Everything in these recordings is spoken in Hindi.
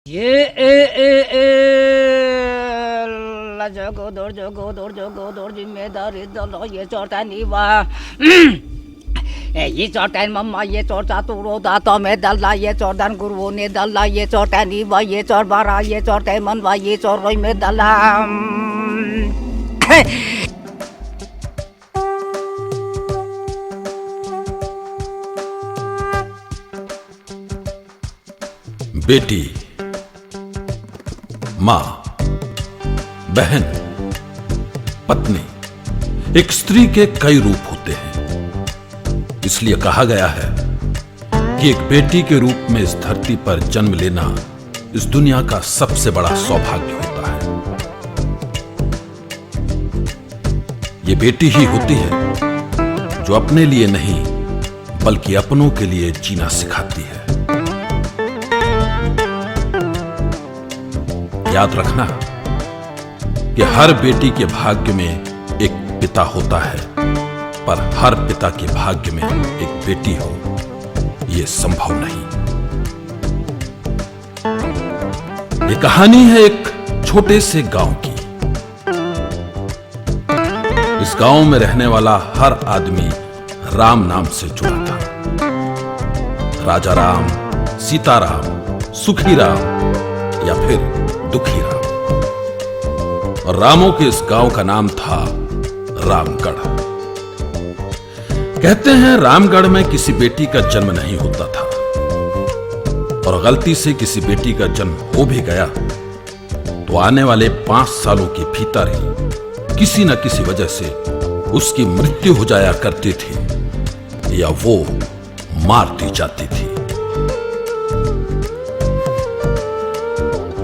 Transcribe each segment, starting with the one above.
ये la jogodor जिम्मेदारी दलो ये चोरता नीवा ये चोरता मम्मा ये चोरता तू रोदा तो मैं दल्ला ये चोरदान गुरुओं ने दल्ला ये चोरता नीवा ये चोर बारा ये चोरता मनवा ये चोर रोई में दल्ला बेटी, मां, बहन, पत्नी, एक स्त्री के कई रूप होते हैं। इसलिए कहा गया है कि एक बेटी के रूप में इस धरती पर जन्म लेना इस दुनिया का सबसे बड़ा सौभाग्य होता है। ये बेटी ही होती है जो अपने लिए नहीं बल्कि अपनों के लिए जीना सिखाती है। याद रखना कि हर बेटी के भाग्य में एक पिता होता है, पर हर पिता के भाग्य में एक बेटी हो यह संभव नहीं। ये कहानी है एक छोटे से गांव की। इस गांव में रहने वाला हर आदमी राम नाम से जुड़ा था। राजा राम, सीता राम, सुखी राम या फिर दुखी राम। और रामों के इस गांव का नाम था रामगढ़। कहते हैं रामगढ़ में किसी बेटी का जन्म नहीं होता था, और गलती से किसी बेटी का जन्म हो भी गया तो आने वाले 5 सालों के भीतर ही किसी न किसी वजह से उसकी मृत्यु हो जाया करती थी या वो मार दी जाती थी।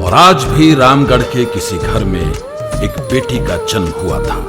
और आज भी रामगढ़ के किसी घर में एक बेटी का जन्म हुआ था।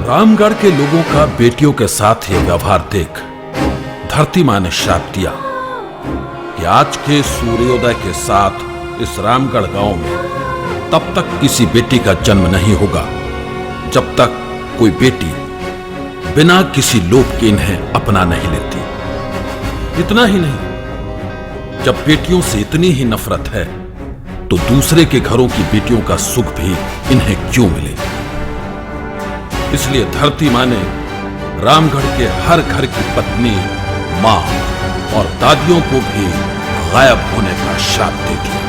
रामगढ़ के लोगों का बेटियों के साथ यह व्यवहार देख धरती मां ने श्राप दिया कि आज के सूर्योदय के साथ इस रामगढ़ गांव में तब तक किसी बेटी का जन्म नहीं होगा जब तक कोई बेटी बिना किसी लोभ के इन्हें अपना नहीं लेती। इतना ही नहीं, जब बेटियों से इतनी ही नफरत है तो दूसरे के घरों की बेटियों का सुख भी इन्हें क्यों मिले। इसलिए धरती मां ने रामगढ़ के हर घर की पत्नी, मां और दादियों को भी गायब होने का श्राप दे दिया।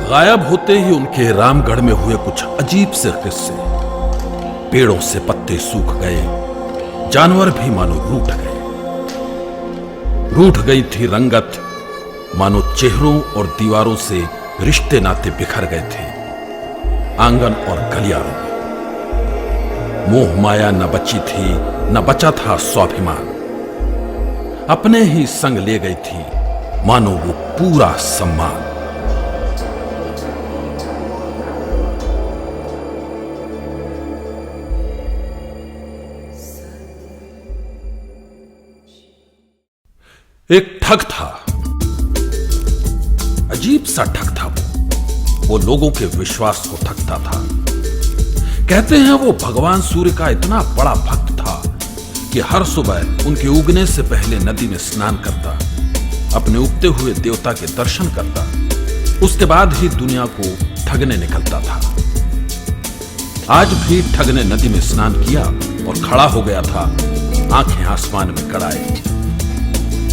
गायब होते ही उनके रामगढ़ में हुए कुछ अजीब से किस्से। पेड़ों से पत्ते सूख गए, जानवर भी मानो रूठ गए। रूठ गई थी रंगत, मानो चेहरों और दीवारों से रिश्ते नाते बिखर गए थे। आंगन और गलियारों में मोह माया न बची थी, न बचा था स्वाभिमान। अपने ही संग ले गई थी मानो वो पूरा सम्मान। एक ठग था, अजीब सा ठग था वो लोगों के विश्वास को ठगता था। कहते हैं वो भगवान सूर्य का इतना बड़ा भक्त था कि हर सुबह उनके उगने से पहले नदी में स्नान करता, अपने उगते हुए देवता के दर्शन करता, उसके बाद ही दुनिया को ठगने निकलता था। आज भी ठग ने नदी में स्नान किया और खड़ा हो गया था, आंखें आसमान में गड़ाए।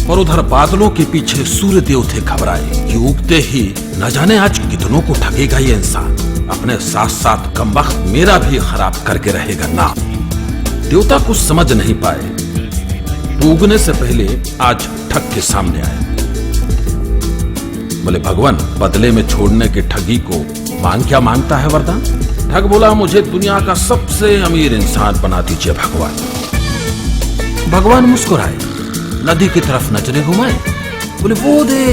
और उधर बादलों के पीछे सूर्य देव थे घबराए कि उगते ही न जाने आज कितनों को ठगेगा ये इंसान, अपने साथ साथ कमबख्त मेरा भी खराब करके रहेगा ना। देवता कुछ समझ नहीं पाए तो उगने से पहले आज ठग के सामने आए। बोले भगवान बदले में छोड़ने की ठगी को मांग क्या मांगता है वरदान। ठग बोला मुझे दुनिया का सबसे अमीर इंसान बना दीजिए भगवान। भगवान मुस्कुराए, नदी की तरफ नजरें घुमाए, बोले वो दे,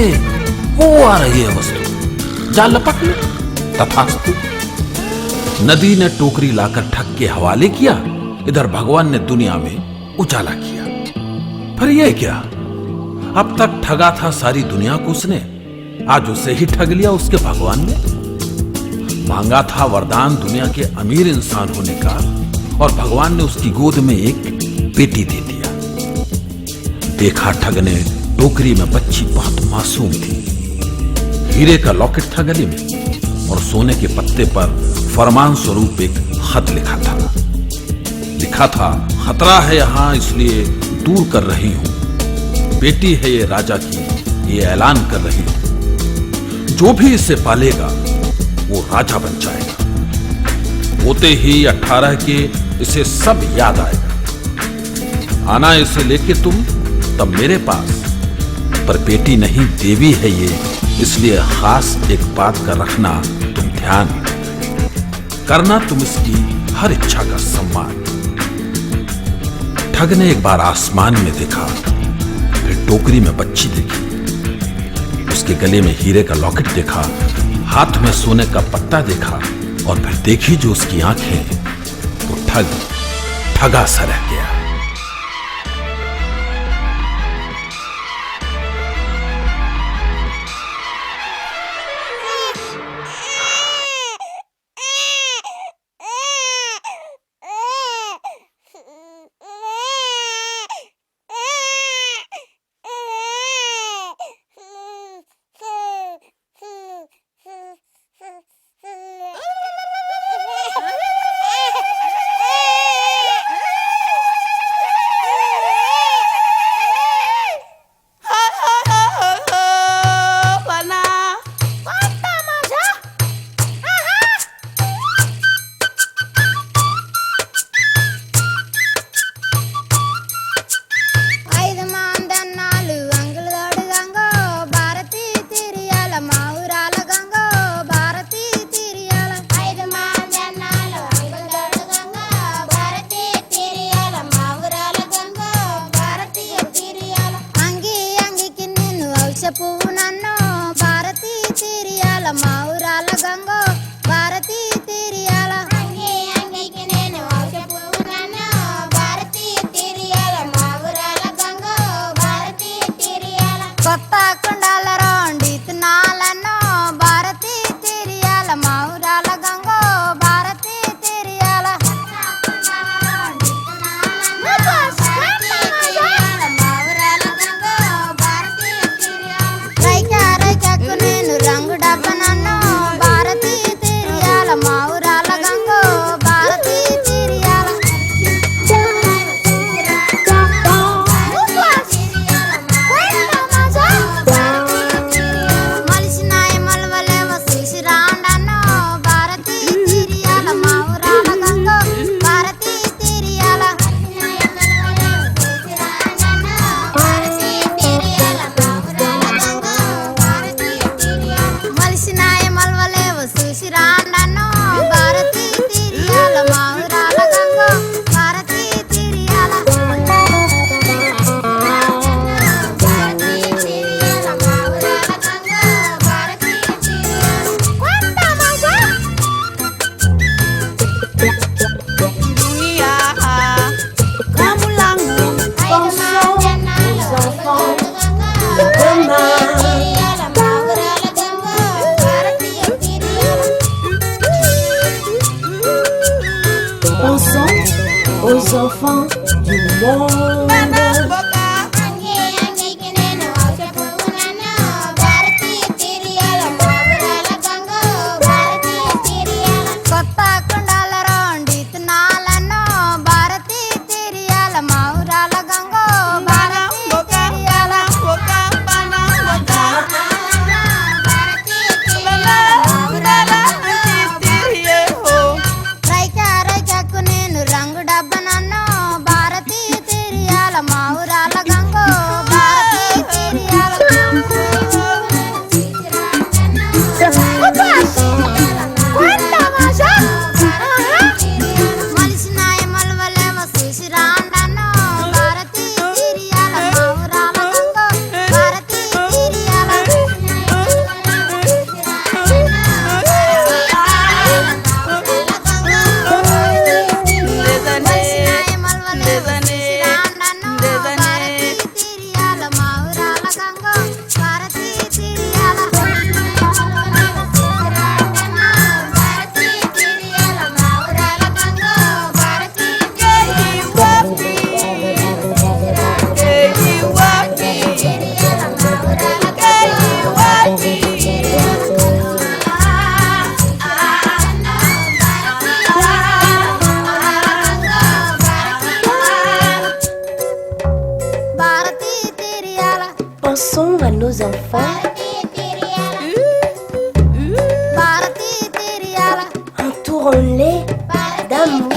वो आ रही है वस्तु, जा लपक ले। तथास्तु। नदी ने टोकरी लाकर ठग के हवाले किया, इधर भगवान ने दुनिया में उजाला किया। फिर ये क्या, अब तक ठगा था सारी दुनिया को उसने, आज उसे ही ठग लिया उसके भगवान ने। मांगा था वरदान दुनिया के अमीर इंसान होने का, और भगवान ने उसकी गोद में एक बेटी दे दिया। देखा ठग ने टोकरी में बच्ची बहुत मासूम थी। हीरे का लॉकेट था गले में, और सोने के पत्ते पर फरमान स्वरूप एक खत लिखा था। लिखा था, खतरा है यहां इसलिए दूर कर रही हूं, बेटी है ये राजा की, ये ऐलान कर रही हूं, जो भी इसे पालेगा वो राजा बन जाएगा। होते ही 18 के इसे सब याद आएगा। आना इसे लेके तुम तब मेरे पास, पर बेटी नहीं देवी है ये, इसलिए खास एक बात का रखना तुम ध्यान, करना तुम इसकी हर इच्छा का सम्मान। ठग ने एक बार आसमान में देखा, फिर टोकरी में बच्ची देखी, उसके गले में हीरे का लॉकेट देखा, हाथ में सोने का पत्ता देखा, और फिर देखी जो उसकी आंखें, तो ठगा सा रह गया। aux enfants du monde. à nos enfants. Entourons-les d'amour.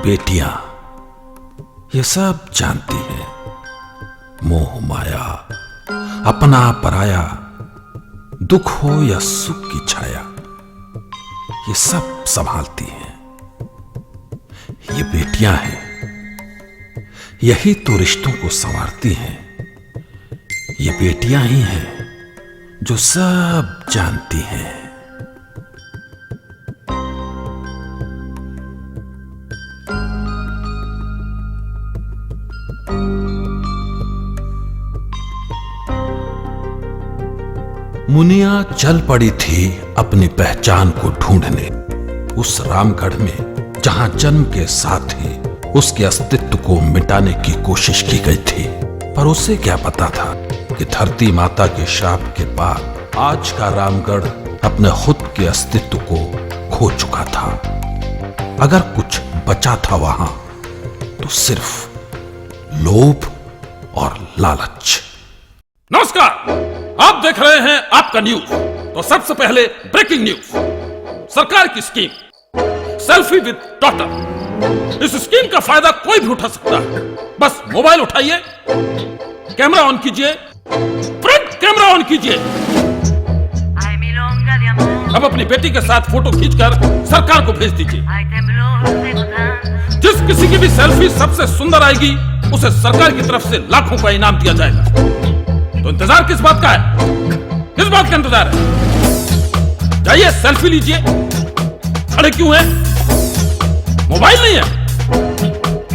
बेटियां ये सब जानती हैं। मोह माया, अपना पराया, दुख हो या सुख की छाया, ये सब संभालती हैं। ये बेटियां हैं, यही तो रिश्तों को संवारती हैं। ये बेटियां ही हैं जो सब जानती हैं। मुनिया चल पड़ी थी अपनी पहचान को ढूंढने, उस रामगढ़ में जहां जन्म के साथ ही उसके अस्तित्व को मिटाने की कोशिश की गई थी। पर उसे क्या पता था कि धरती माता के शाप के बाद आज का रामगढ़ अपने खुद के अस्तित्व को खो चुका था। अगर कुछ बचा था वहां तो सिर्फ लोभ और लालच। नमस्कार, आप देख रहे हैं आपका न्यूज। तो सबसे पहले ब्रेकिंग न्यूज। सरकार की स्कीम सेल्फी विद डॉटर, इस स्कीम का फायदा कोई भी उठा सकता है। बस मोबाइल उठाइए, कैमरा ऑन कीजिए, फ्रंट कैमरा ऑन कीजिए। अब अपनी बेटी के साथ फोटो खींचकर सरकार को भेज दीजिए। जिस किसी की भी सेल्फी सबसे सुंदर आएगी उसे सरकार की तरफ से लाखों का इनाम दिया जाएगा। तो इंतजार किस बात का है? किस बात का इंतजार है? जाइए सेल्फी लीजिए। अरे क्यों है? मोबाइल नहीं है,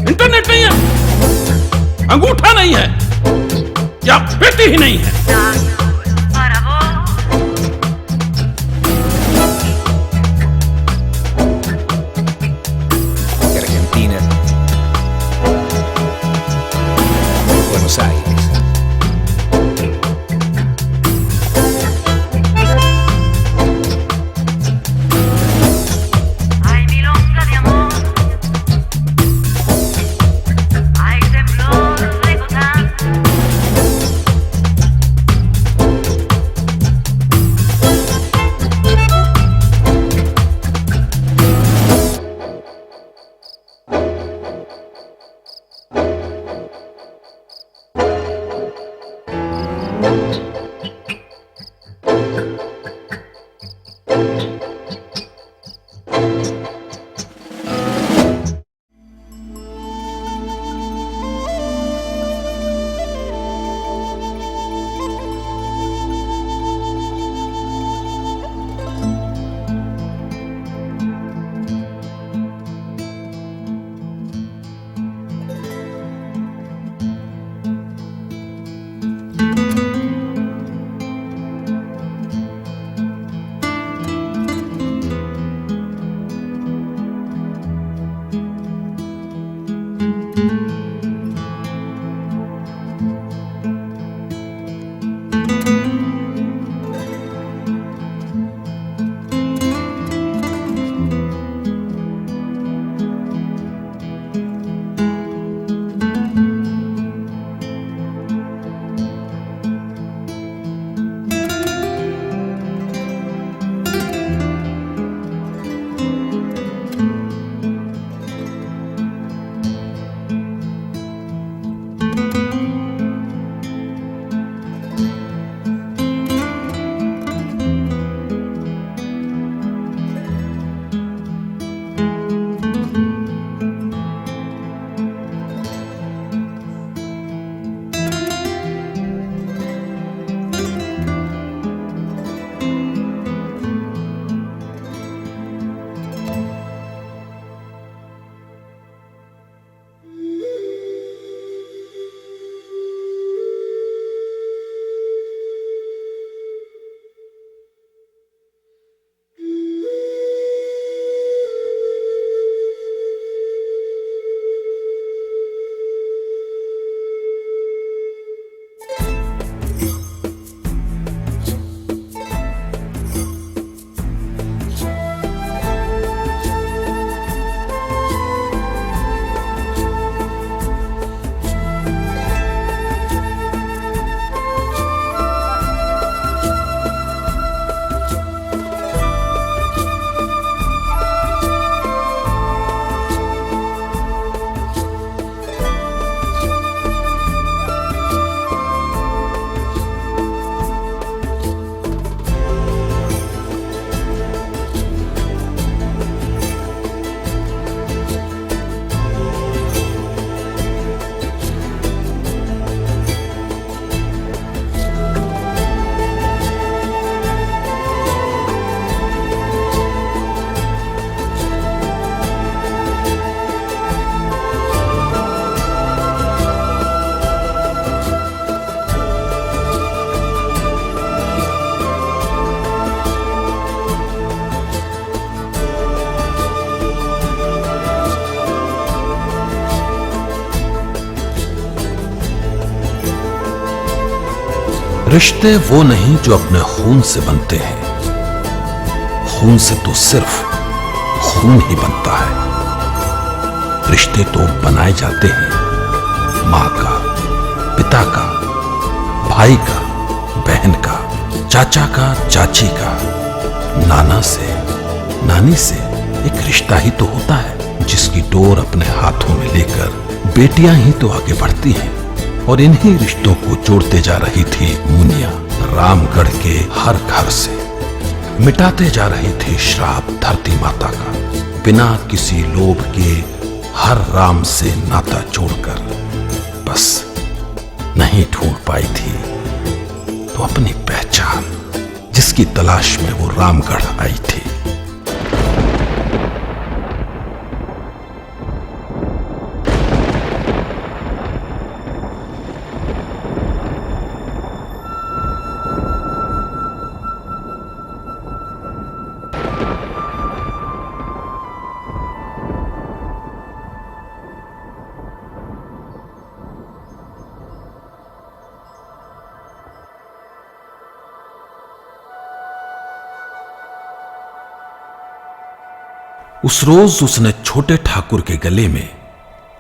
इंटरनेट नहीं है, अंगूठा नहीं है, या बेटी ही नहीं है? Argentina, Buenos Aires. रिश्ते वो नहीं जो अपने खून से बनते हैं, खून से तो सिर्फ खून ही बनता है। रिश्ते तो बनाए जाते हैं माँ का, पिता का, भाई का, बहन का, चाचा का, चाची का, नाना से, नानी से। एक रिश्ता ही तो होता है जिसकी डोर अपने हाथों में लेकर बेटियां ही तो आगे बढ़ती हैं। और इन्हीं रिश्तों को जोड़ते जा रही थी मुनिया रामगढ़ के हर घर से, मिटाते जा रही थी श्राप धरती माता का, बिना किसी लोभ के हर राम से नाता जोड़कर। बस नहीं ढूंढ पाई थी तो अपनी पहचान, जिसकी तलाश में वो रामगढ़ आई थी। उस रोज उसने छोटे ठाकुर के गले में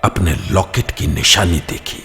अपने लॉकेट की निशानी देखी।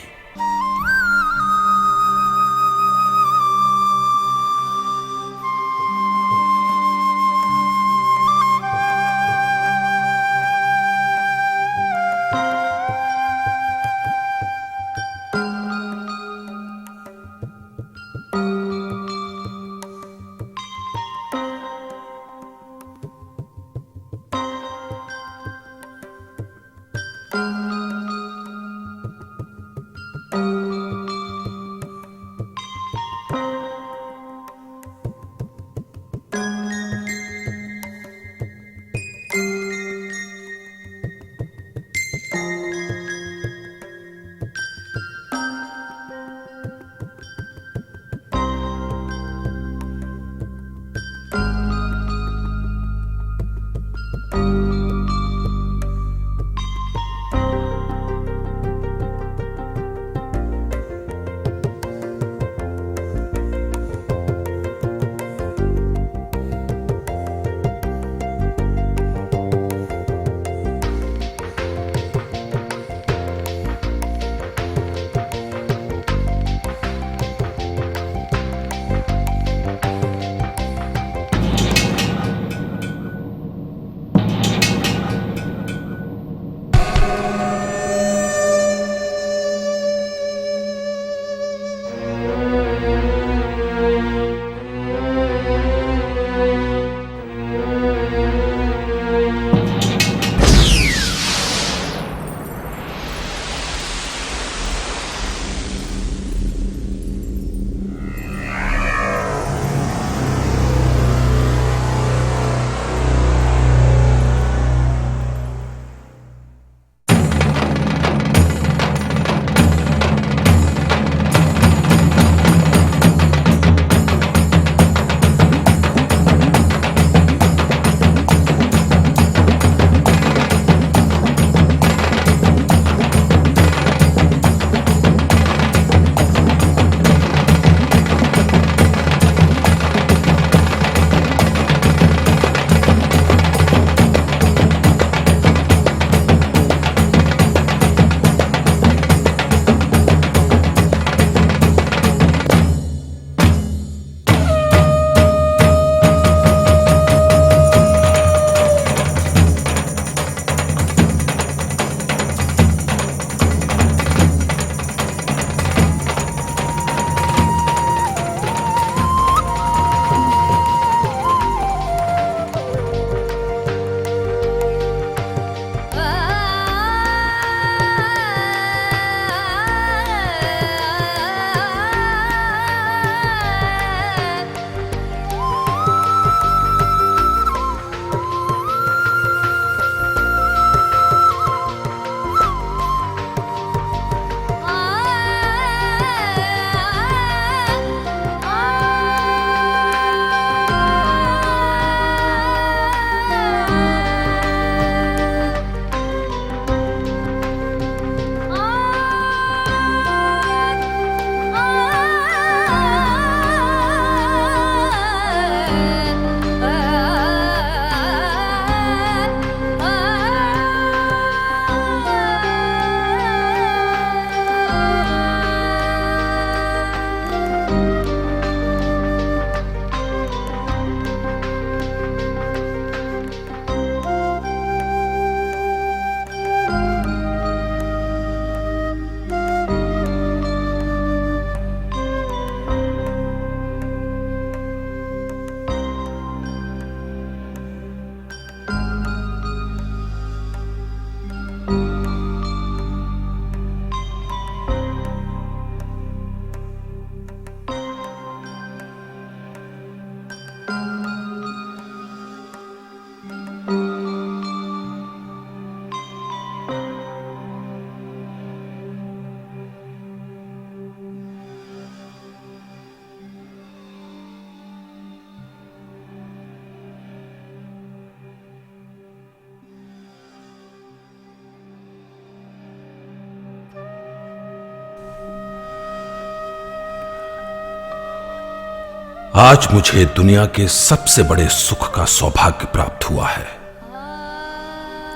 आज मुझे दुनिया के सबसे बड़े सुख का सौभाग्य प्राप्त हुआ है।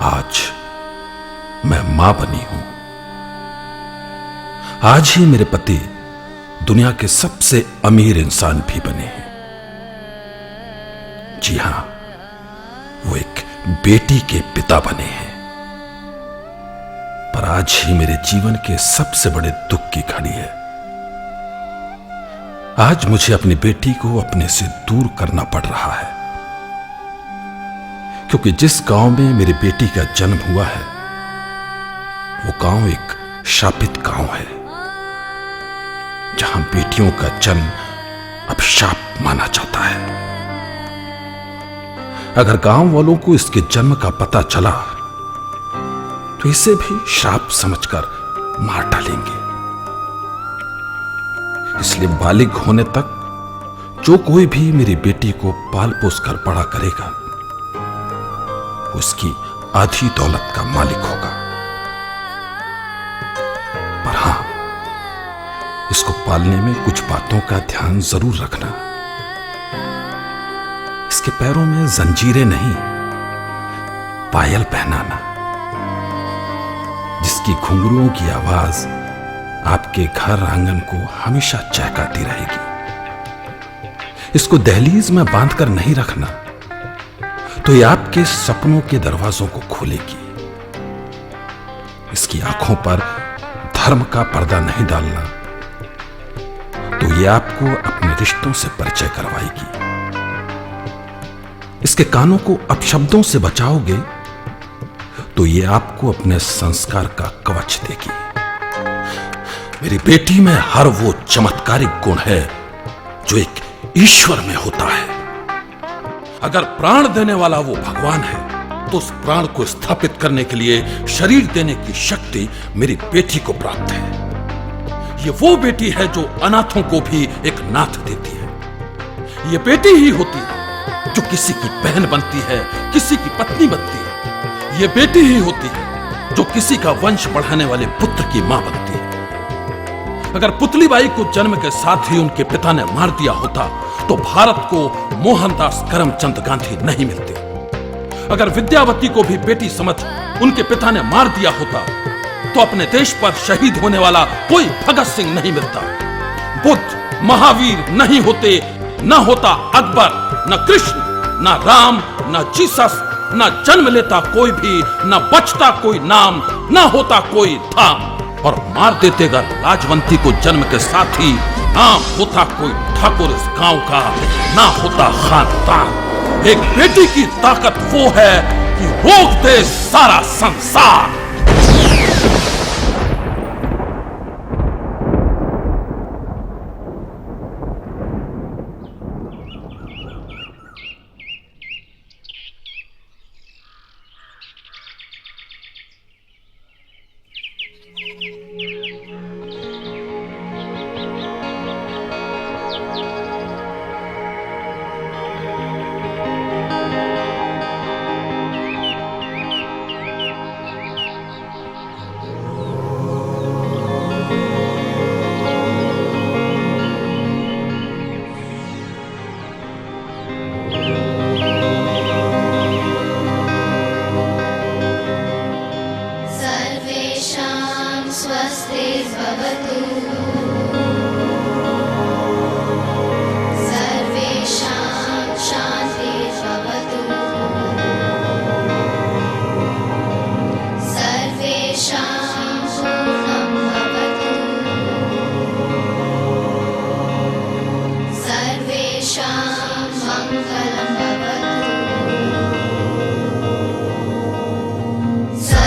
आज मैं मां बनी हूं। आज ही मेरे पति दुनिया के सबसे अमीर इंसान भी बने हैं। जी हां, वो एक बेटी के पिता बने हैं। पर आज ही मेरे जीवन के सबसे बड़े दुख की घड़ी है। आज मुझे अपनी बेटी को अपने से दूर करना पड़ रहा है, क्योंकि जिस गांव में मेरी बेटी का जन्म हुआ है वो गांव एक शापित गांव है, जहां बेटियों का जन्म अब शाप माना जाता है। अगर गांव वालों को इसके जन्म का पता चला तो इसे भी श्राप समझकर मार डालेंगे। इसलिए बालिग होने तक जो कोई भी मेरी बेटी को पाल पोस कर बड़ा करेगा उसकी आधी दौलत का मालिक होगा। पर हां, इसको पालने में कुछ बातों का ध्यान जरूर रखना। इसके पैरों में जंजीरें नहीं, पायल पहनाना, जिसकी घुंघरुओं की आवाज आपके घर आंगन को हमेशा चहकाती रहेगी। इसको दहलीज में बांधकर नहीं रखना तो ये आपके सपनों के दरवाजों को खोलेगी। इसकी आंखों पर धर्म का पर्दा नहीं डालना तो ये आपको अपने रिश्तों से परिचय करवाएगी। इसके कानों को अपशब्दों से बचाओगे तो ये आपको अपने संस्कार का कवच देगी। मेरी बेटी में हर वो चमत्कारिक गुण है जो एक ईश्वर में होता है। अगर प्राण देने वाला वो भगवान है तो उस प्राण को स्थापित करने के लिए शरीर देने की शक्ति मेरी बेटी को प्राप्त है। ये वो बेटी है जो अनाथों को भी एक नाथ देती है। ये बेटी ही होती है जो किसी की बहन बनती है, किसी की पत्नी बनती है। ये बेटी ही होती है जो किसी का वंश बढ़ाने वाले पुत्र की मां बनती है। अगर पुतलीबाई को जन्म के साथ ही उनके पिता ने मार दिया होता तो भारत को मोहनदास करमचंद गांधी नहीं मिलते। अगर विद्यावती को भी बेटी समझ उनके पिता ने मार दिया होता तो अपने देश पर शहीद होने वाला कोई भगत सिंह नहीं मिलता। बुद्ध महावीर नहीं होते, न होता अकबर, न कृष्ण, न राम, न जीसस, न जन्म लेता कोई भी, न बचता कोई नाम, न होता कोई धाम। और मार देते अगर लाजवंती को जन्म के साथ ही ना होता कोई ठाकुर इस गांव का, ना होता खानदान। एक बेटी की ताकत वो है कि रोक दे सारा संसार।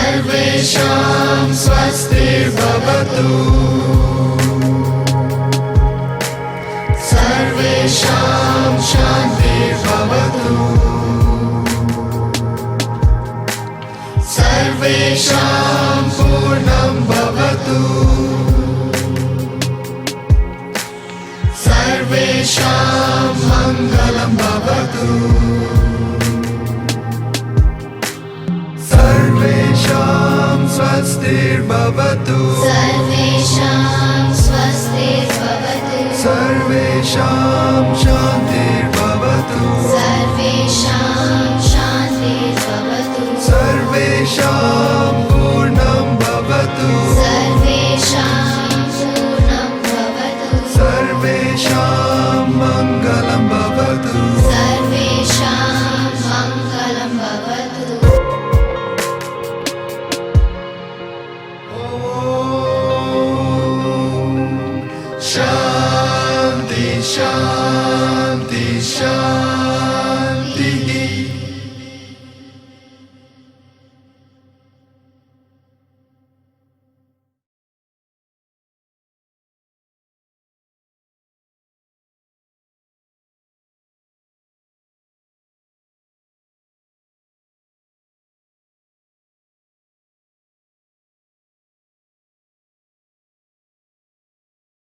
सर्वेषां स्वस्तिर्भवतु सर्वेषां शान्तिर्भवतु सर्वेषां पूर्णं भवतु सर्वेषां मङ्गलं भवतु सर्वेषां स्वस्तिर्भवतु सर्वेषां स्वस्तिर्भवतु सर्वेषां शान्तिर्भवतु सर्वेषां शान्तिर्भवतु सर्वेषां